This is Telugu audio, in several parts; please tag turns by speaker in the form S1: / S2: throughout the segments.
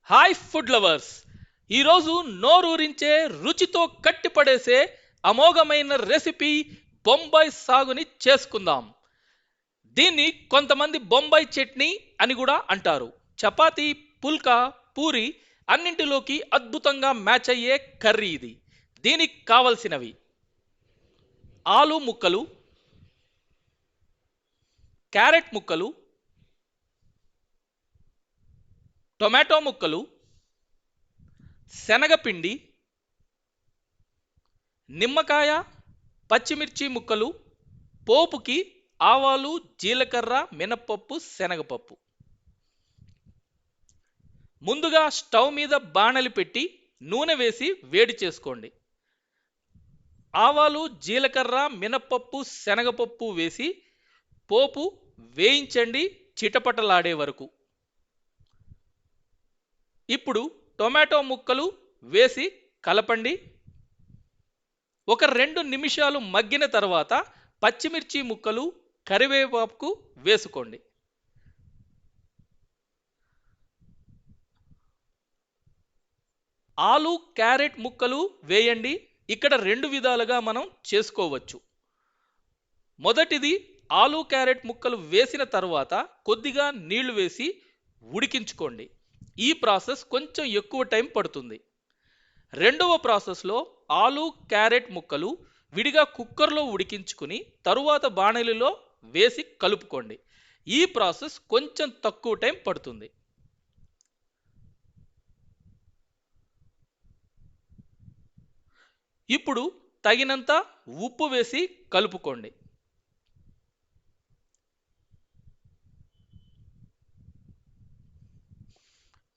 S1: Hi food lovers. ఈరోజు నోరూరించే రుచితో కట్టిపడేసే అమోఘమైన రెసిపీ బొంబాయి సాగుని చేసుకుందాం. దీన్ని కొంతమంది బొంబాయి చట్నీ అని కూడా అంటారు. చపాతీ, పుల్కా, పూరి అన్నింటిలోకి అద్భుతంగా మ్యాచ్ అయ్యే కర్రీ ఇది. దీనికి కావలసినవి: ఆలు ముక్కలు, క్యారెట్ ముక్కలు, టొమాటో ముక్కలు, శనగపిండి, నిమ్మకాయ, పచ్చిమిర్చి ముక్కలు, పోపుకి ఆవాలు, జీలకర్ర, మినపప్పు, శనగపప్పు. ముందుగా స్టవ్ మీద బాణలి పెట్టి నూనె వేసి వేడి చేసుకోండి. ఆవాలు, జీలకర్ర, మినపప్పు, శనగపప్పు వేసి పోపు వేయించండి చిటపటలాడే వరకు. ఇప్పుడు టొమాటో ముక్కలు వేసి కలపండి. ఒక 2 నిమిషాలు మగ్గిన తర్వాత పచ్చిమిర్చి ముక్కలు, కరివేపాకు వేసుకోండి. ఆలు, క్యారెట్ ముక్కలు వేయండి. ఇక్కడ 2 విధాలుగా మనం చేసుకోవచ్చు. మొదటిది, ఆలు క్యారెట్ ముక్కలు వేసిన తర్వాత కొద్దిగా నీళ్లు వేసి ఉడికించుకోండి. ఈ ప్రాసెస్ కొంచెం ఎక్కువ టైం పడుతుంది. రెండవ ప్రాసెస్లో ఆలు క్యారెట్ ముక్కలు విడిగా కుక్కర్లో ఉడికించుకుని తరువాత బాణలిలో వేసి కలుపుకోండి. ఈ ప్రాసెస్ కొంచెం తక్కువ టైం పడుతుంది. ఇప్పుడు తగినంత ఉప్పు వేసి కలుపుకోండి.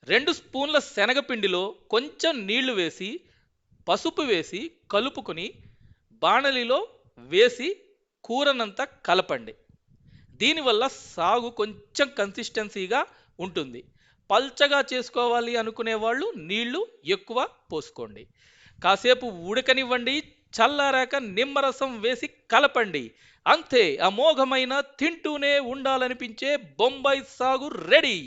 S1: రెండు స్పూన్ల శనగపిండిలో కొంచెం నీళ్లు వేసి పసుపు వేసి కలుపుకొని బాణలిలో వేసి కూరనంతా కలపండి. దీనివల్ల సాగు కొంచెం కన్సిస్టెన్సీగా ఉంటుంది. పల్చగా చేసుకోవాలి అనుకునే వాళ్ళు నీళ్లు ఎక్కువ పోసుకోండి. కాసేపు ఉడకనివ్వండి. చల్లారాక నిమ్మరసం వేసి కలపండి. అంతే, అమోఘమైన తింటూనే ఉండాలనిపించే బొంబాయి సాగు రెడీ.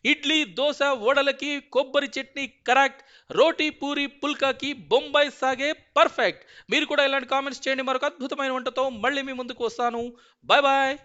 S1: ఇడ్లీ, దోశ, వడలకి కొబ్బరి చట్నీ కరెక్ట్. రోటీ, పూరి, పుల్కాకి బొంబాయి సాగే పర్ఫెక్ట్. మీరు కూడా ఇలాంటి కామెంట్స్ చేయండి. మరొక అద్భుతమైన వంటతో మళ్ళీ మీ ముందుకు వస్తాను. Bye bye.